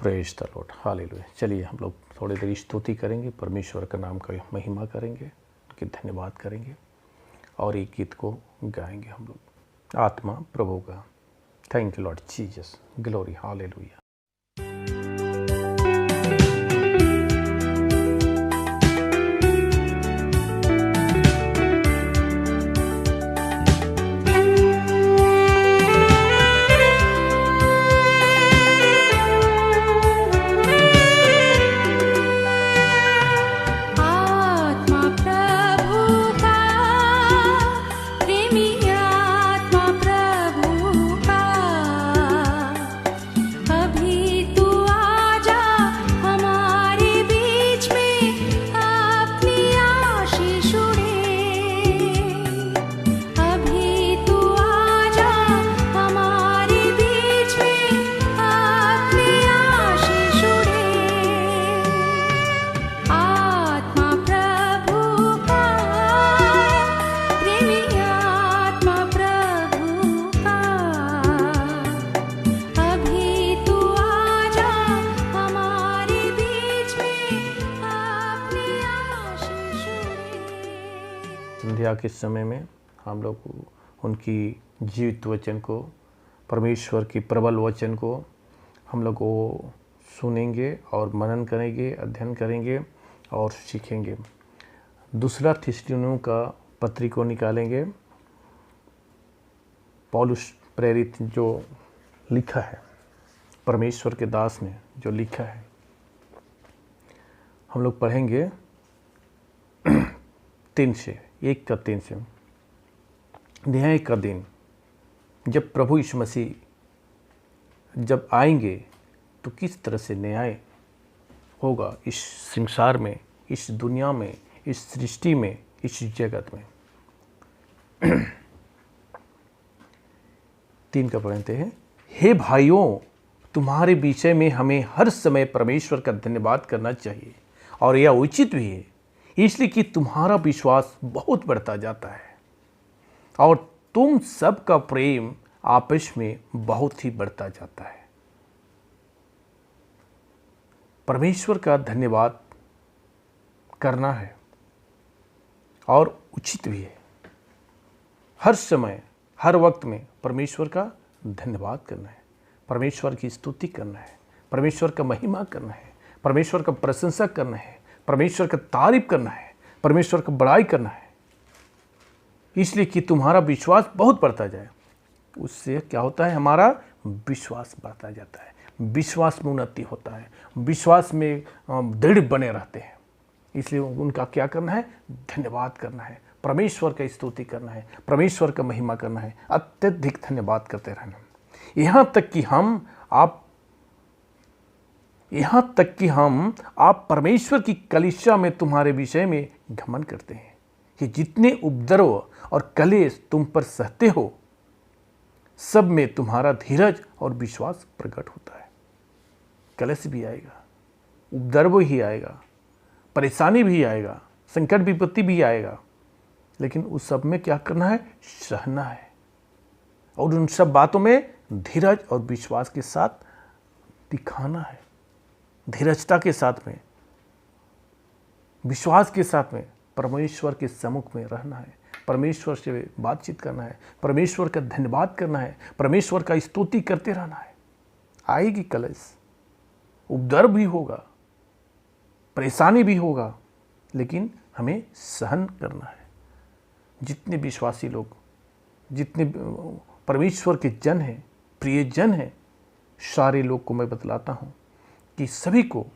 Praise the Lord, hallelujah. चलिए हम लोग थोड़ी देर स्तुति करेंगे, परमेश्वर का नाम का महिमा करेंगे, उनकी धन्यवाद करेंगे और एक गीत को गाएंगे हम लोग, आत्मा प्रभु का। Thank you Lord Jesus, glory, hallelujah. संध्या के समय में हम लोग उनकी जीवित वचन को, परमेश्वर की प्रबल वचन को हम लोग वो सुनेंगे और मनन करेंगे, अध्ययन करेंगे और सीखेंगे। दूसरा थिस्सलुनीकियों का पत्री को निकालेंगे, पौलुस प्रेरित जो लिखा है, परमेश्वर के दास ने जो लिखा है, हम लोग पढ़ेंगे 3 से 1 का 3 से। न्याय का दिन, जब प्रभु यीशु मसीह जब आएंगे तो किस तरह से न्याय होगा इस संसार में, इस दुनिया में, इस सृष्टि में, इस जगत में। 3 का पढ़ते हैं। हे भाइयों, तुम्हारे विषय में हमें हर समय परमेश्वर का धन्यवाद करना चाहिए और यह उचित भी है, इसलिए कि तुम्हारा विश्वास बहुत बढ़ता जाता है और तुम सबका प्रेम आपस में बहुत ही बढ़ता जाता है। परमेश्वर का धन्यवाद करना है और उचित भी है। हर समय, हर वक्त में परमेश्वर का धन्यवाद करना है, परमेश्वर की स्तुति करना है, परमेश्वर का महिमा करना है, परमेश्वर का प्रशंसा करना है, परमेश्वर का तारीफ करना है, परमेश्वर का बड़ाई करना है, इसलिए कि तुम्हारा विश्वास बहुत बढ़ता जाए। उससे क्या होता है? हमारा विश्वास बढ़ता जाता है, विश्वास में उन्नति होता है, विश्वास में दृढ़ बने रहते हैं। इसलिए उनका क्या करना है? धन्यवाद करना है, परमेश्वर का स्तुति करना है, परमेश्वर का महिमा करना है, अत्यधिक धन्यवाद करते रहना। यहाँ तक कि हम आप परमेश्वर की कलीसिया में तुम्हारे विषय में घमंड करते हैं कि जितने उपद्रव और कलेश तुम पर सहते हो, सब में तुम्हारा धीरज और विश्वास प्रकट होता है। कलेश भी आएगा, उपद्रव ही आएगा, परेशानी भी आएगा, संकट विपत्ति भी आएगा, लेकिन उस सब में क्या करना है? सहना है और उन सब बातों में धीरज और विश्वास के साथ दिखाना है, धीरजता के साथ में, विश्वास के साथ में परमेश्वर के सम्मुख में रहना है, परमेश्वर से बातचीत करना है, परमेश्वर का धन्यवाद करना है, परमेश्वर का स्तुति करते रहना है। आएगी कलेश, उपद्रव भी होगा, परेशानी भी होगा, लेकिन हमें सहन करना है। जितने विश्वासी लोग, जितने परमेश्वर के जन हैं, प्रिय जन हैं, सारे लोग को मैं बतलाता हूँ कि सभी को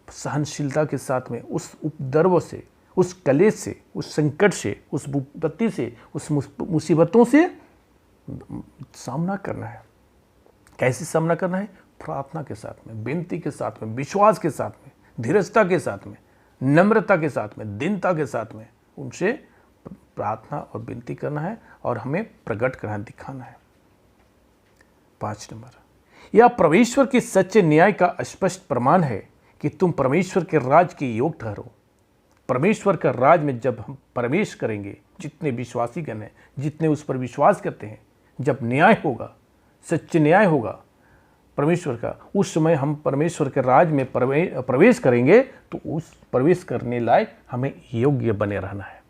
सहनशीलता के साथ में उस उपद्रव से, उस कलेश से, उस संकट से, उस विपत्ति से, उस मुसीबतों से सामना करना है। कैसे सामना करना है? प्रार्थना के साथ में, विनती के साथ में, विश्वास के साथ में, धीरजता के साथ में, नम्रता के साथ में, दीनता के साथ में उनसे प्रार्थना और विनती करना है और हमें प्रकट करना, दिखाना है। 5 नंबर, यह परमेश्वर के सच्चे न्याय का स्पष्ट प्रमाण है कि तुम परमेश्वर के राज के योग ठहरो। परमेश्वर का राज में जब हम प्रवेश करेंगे, जितने विश्वासी गण हैं, जितने उस पर विश्वास करते हैं, जब न्याय होगा, सच्चे न्याय होगा, परमेश्वर का, उस समय हम परमेश्वर के राज में प्रवेश करेंगे तो उस प्रवेश करने लायक हमें योग्य बने रहना है,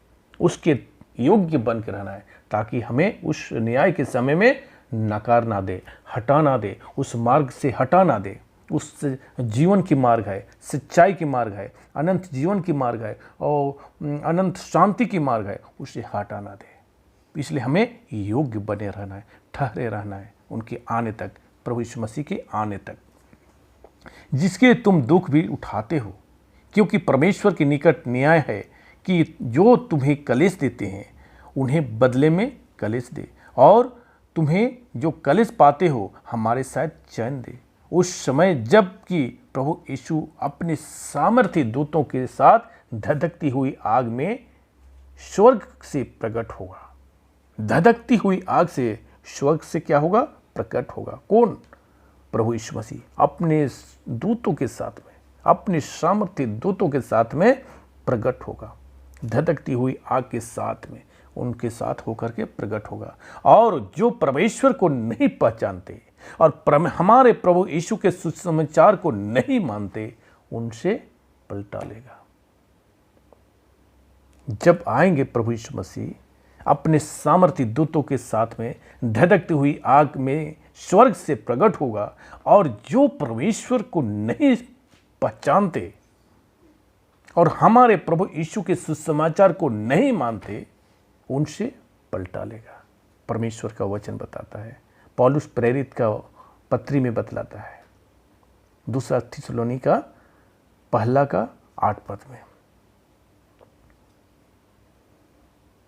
उसके योग्य बन के रहना है, ताकि हमें उस न्याय के समय में नकार ना दे, हटा ना दे, उस मार्ग से हटा ना दे। उस जीवन की मार्ग है, सच्चाई की मार्ग है, अनंत जीवन की मार्ग है और अनंत शांति की मार्ग है, उसे हटा ना दे। इसलिए हमें योग्य बने रहना है, ठहरे रहना है उनके आने तक, प्रभु यीशु मसीह के आने तक, जिसके तुम दुख भी उठाते हो, क्योंकि परमेश्वर के निकट न्याय है कि जो तुम्हें कलेश देते हैं उन्हें बदले में कलेश दे, और तुम्हें जो कलेश पाते हो हमारे साथ चैन दे। उस समय जब कि प्रभु यीशु अपने सामर्थ्य दूतों के साथ धधकती हुई आग में स्वर्ग से प्रकट होगा। धधकती हुई आग से स्वर्ग से क्या होगा? प्रकट होगा। कौन? प्रभु यीशु मसीह अपने दूतों के साथ में, अपने सामर्थ्य दूतों के साथ में प्रकट होगा। धधकती हुई आग के साथ में उनके साथ होकर के प्रकट होगा। और जो परमेश्वर को नहीं पहचानते और हमारे प्रभु यीशु के सुसमाचार को नहीं मानते, उनसे पलटा लेगा। जब आएंगे प्रभु यीशु मसीह अपने सामर्थ्य दूतों के साथ में, धधकती हुई आग में स्वर्ग से प्रकट होगा, और जो परमेश्वर को नहीं पहचानते और हमारे प्रभु यीशु के सुसमाचार को नहीं मानते, उनसे पलटा लेगा। परमेश्वर का वचन बताता है, पौलुस प्रेरित का पत्री में बतलाता है, 2 थिस्सलुनीका 1:8 में।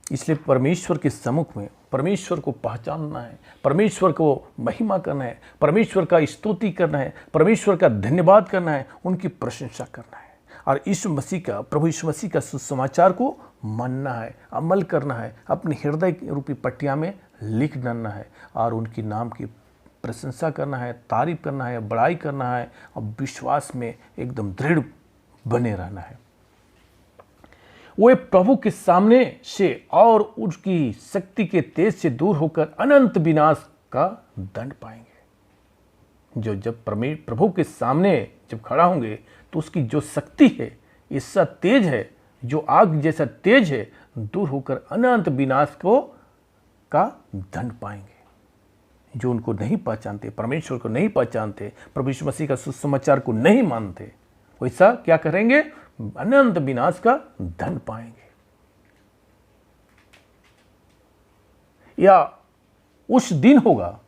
इसलिए परमेश्वर के सम्मुख में परमेश्वर को पहचानना है, परमेश्वर को महिमा करना है, परमेश्वर का स्तुति करना है, परमेश्वर का धन्यवाद करना है, उनकी प्रशंसा करना है, और यीशु मसीह का, प्रभु यीशु मसीह का सुसमाचार को मानना है, अमल करना है, अपने हृदय रूपी पट्टिया में लिख डालना है, और उनकी नाम की प्रशंसा करना है, तारीफ करना है, बड़ाई करना है, और विश्वास में एकदम दृढ़ बने रहना है। वे प्रभु के सामने से और उसकी शक्ति के तेज से दूर होकर अनंत विनाश का दंड पाएंगे। जो जब प्रभु के सामने जब खड़ा होंगे तो उसकी जो शक्ति है, इससा तेज है, जो आग जैसा तेज है, दूर होकर अनंत विनाश का दंड पाएंगे। जो उनको नहीं पहचानते, परमेश्वर को नहीं पहचानते, प्रभु यीशु मसीह का सुसमाचार को नहीं मानते, वैसा क्या करेंगे? अनंत विनाश का दंड पाएंगे। या उस दिन होगा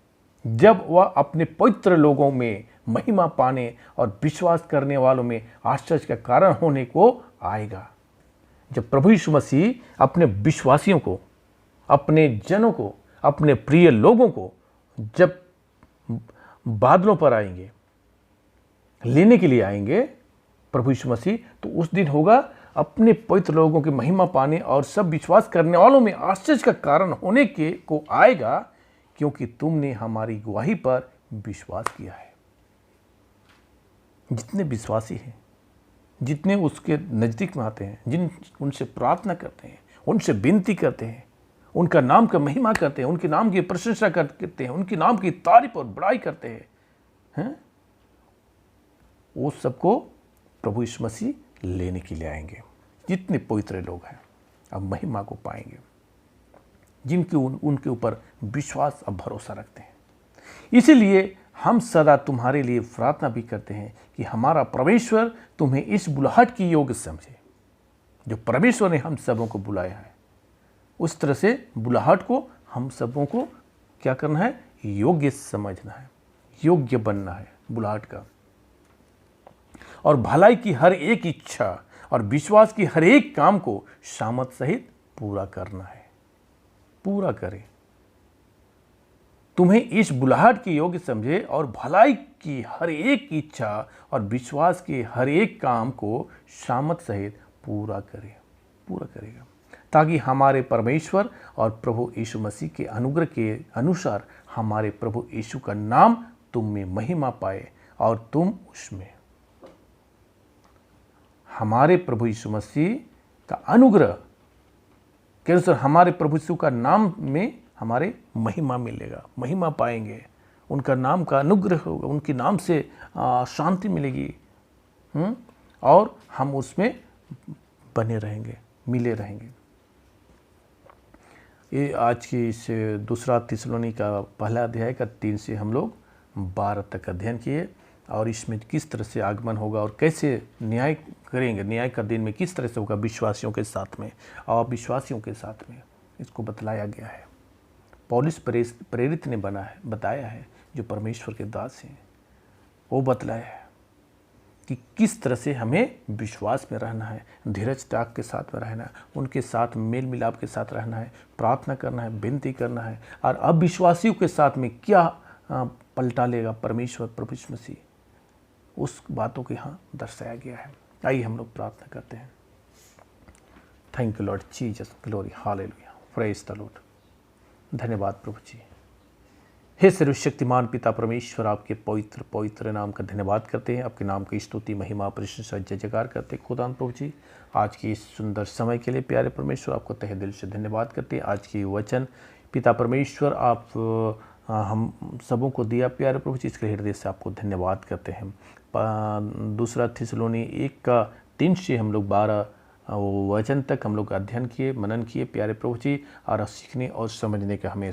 जब वह अपने पवित्र लोगों में महिमा पाने और विश्वास करने वालों में आश्चर्य का कारण होने को आएगा। जब प्रभु यीशु मसीह अपने विश्वासियों को, अपने जनों को, अपने प्रिय लोगों को जब बादलों पर आएंगे, लेने के लिए आएंगे प्रभु यीशु मसीह, तो उस दिन होगा अपने पवित्र लोगों की महिमा पाने और सब विश्वास करने वालों में आश्चर्य का कारण होने के को आएगा, क्योंकि तुमने हमारी गवाही पर विश्वास किया है। जितने विश्वासी हैं, जितने उसके नज़दीक में आते हैं, जिन उनसे प्रार्थना करते हैं, उनसे विनती करते हैं, उनका नाम का महिमा करते हैं, उनके नाम की प्रशंसा करते हैं, उनके नाम की तारीफ और बड़ाई करते हैं, वो सबको प्रभु यीशु मसीह लेने के लिए आएंगे। जितने पवित्र लोग हैं अब महिमा को पाएंगे, जिनके उनके ऊपर विश्वास और भरोसा रखते हैं। इसीलिए हम सदा तुम्हारे लिए प्रार्थना भी करते हैं कि हमारा परमेश्वर तुम्हें इस बुलाहट की योग्य समझे। जो परमेश्वर ने हम सबों को बुलाया है, उस तरह से बुलाहट को हम सबों को क्या करना है? योग्य समझना है, योग्य बनना है बुलाहट का, और भलाई की हर एक इच्छा और विश्वास की हर एक काम को सामर्थ सहित पूरा करना है। पूरा करें, तुम्हें इस बुलाहट की योग्य समझे और भलाई की हर एक इच्छा और विश्वास के हर एक काम को सामर्थ सहित पूरा करेगा, ताकि हमारे परमेश्वर और प्रभु यीशु मसीह के अनुग्रह के अनुसार हमारे प्रभु यीशु का नाम तुम में महिमा पाए और तुम उसमें। हमारे प्रभु यीशु मसीह का अनुग्रह के अनुसार हमारे प्रभु यीशु का नाम में हमारे महिमा मिलेगा, महिमा पाएंगे, उनका नाम का अनुग्रह होगा, उनके नाम से शांति मिलेगी। और हम उसमें बने रहेंगे, मिले रहेंगे। ये आज की इस दूसरा थिस्सलुनी का पहला अध्याय का 3 से हम लोग 12 तक अध्ययन किए, और इसमें किस तरह से आगमन होगा और कैसे न्याय करेंगे, न्याय का दिन में किस तरह से होगा विश्वासियों के साथ में और अविश्वासियों के साथ में, इसको बतलाया गया है। पौलुस प्रेरित ने बताया है, जो परमेश्वर के दास हैं, वो बतलाया है कि किस तरह से हमें विश्वास में रहना है, धीरज त्याग के साथ में रहना है, उनके साथ मेल मिलाप के साथ रहना है, प्रार्थना करना है, विनती करना है, और अविश्वासियों के साथ में क्या पलटा लेगा परमेश्वर प्रभु यीशु मसीह, उस बातों को यहाँ दर्शाया गया है। आइए हम लोग प्रार्थना करते हैं। Thank you Lord Jesus, glory, hallelujah, praise the Lord. धन्यवाद प्रभु जी। हे सर्वशक्तिमान पिता परमेश्वर, आपके पवित्र पवित्र नाम का धन्यवाद करते हैं, आपके नाम की स्तुति महिमा प्रशंसा जय जयकार करते हैं खुदा प्रभु जी। आज की इस सुंदर समय के लिए प्यारे परमेश्वर आपको तहे दिल से धन्यवाद करते हैं। आज की वचन पिता परमेश्वर आप हम सबों को दिया प्यारे प्रभु जी, इसके हृदय से आपको धन्यवाद करते हैं। दूसरा थिस्सलुनी 1:3 से हम लोग 12 वचन तक हम लोग अध्ययन किए, मनन किए प्यारे प्रभु जी, और सीखने और समझने का हमें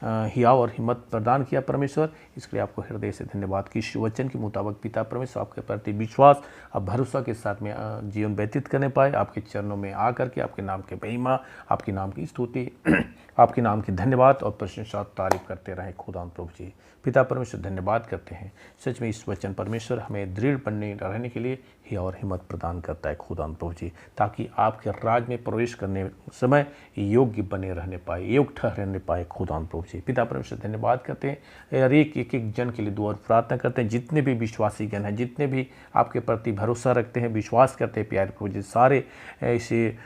हियाव और हिम्मत प्रदान किया परमेश्वर। इसके लिए आपको हृदय से धन्यवाद कि इस वचन के मुताबिक पिता परमेश्वर आपके प्रति विश्वास और भरोसा के साथ में जीवन व्यतीत करने पाए, आपके चरणों में आकर के आपके नाम के महिमा, आपके नाम की स्तुति, आपके नाम की धन्यवाद और प्रशंसा तारीफ करते रहे खुदा प्रभु जी। पिता परमेश्वर धन्यवाद करते हैं, सच में इस वचन परमेश्वर हमें दृढ़ बनने रहने के लिए ही और हिम्मत प्रदान करता है खुदा प्रभु जी, ताकि आपके राज में प्रवेश करने समय योग्य बने रहने पाए, योग्य ठहरने पाए खुदा प्रभु जी। पिता परमेश्वर धन्यवाद करते हैं, हर एक जन के लिए दुआ और प्रार्थना करते हैं, जितने भी विश्वासी गण हैं, जितने भी आपके प्रति भरोसा रखते हैं, विश्वास करते हैं प्यारे प्रभु जी, सारे ऐसे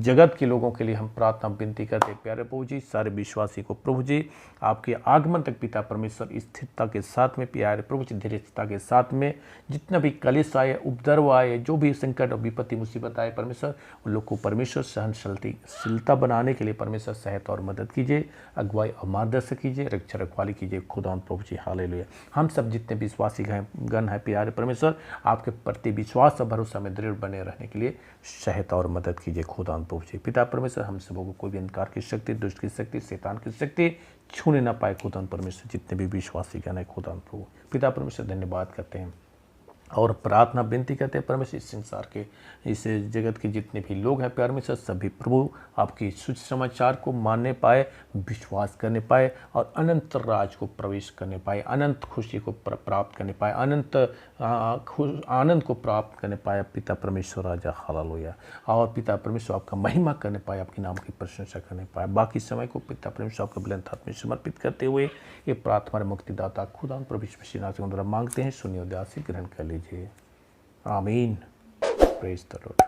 जगत के लोगों के लिए हम प्रार्थना विनती करते हैं प्यारे प्रभु जी। सारे विश्वासी को प्रभु जी आपके आगमन तक पिता परमेश्वर स्थिरता के साथ में प्यारे प्रभु जी, धीरजता के साथ में, जितना भी कलेश आए, उपद्रव आए, जो भी संकट और विपत्ति मुसीबत आए परमेश्वर, उन लोग को परमेश्वर सहनशीलता बनाने के लिए परमेश्वर सहायता और मदद कीजिए, अगुवाई और मार्गदर्शन कीजिए, रक्षा रखवाली कीजिए खुदा प्रभु जी। हालेलुया। हम सब जितने विश्वासी गण हैं प्यारे परमेश्वर, आपके प्रति विश्वास और भरोसा में दृढ़ बने रहने के लिए सहायता और मदद कीजिए खुदा प्रभु जी। पिता परमेश्वर हम सबों को कोई भी अंधकार की शक्ति, दुष्ट की शक्ति, शैतान की शक्ति छूने ना पाए खुदा परमेश्वर, जितने भी विश्वासी गण है खुदा प्रभु। पिता परमेश्वर धन्यवाद करते हैं और प्रार्थना विनती करते हैं परमेश्वर, इस संसार के, इस जगत के जितने भी लोग हैं परमेश्वर, सभी प्रभु आपकी सुसमाचार को मानने पाए, विश्वास करने पाए और अनंत राज को प्रवेश करने पाए, अनंत खुशी को प्राप्त करने पाए, अनंत आनंद को प्राप्त करने पाए पिता परमेश्वर राजा। हालेलुया। और पिता परमेश्वर आपका महिमा करने पाए, आपके नाम की प्रशंसा करने पाए। बाकी समय को पिता परमेश्वर आपके बुलंद हाथ में समर्पित करते हुए ये प्रार्थना मुक्तिदाता खुदा प्रभु यीशु मसीह के द्वारा मांगते हैं, सुनिए, उदासी ग्रहण कर लीजिए। आमीन। Praise the Lord.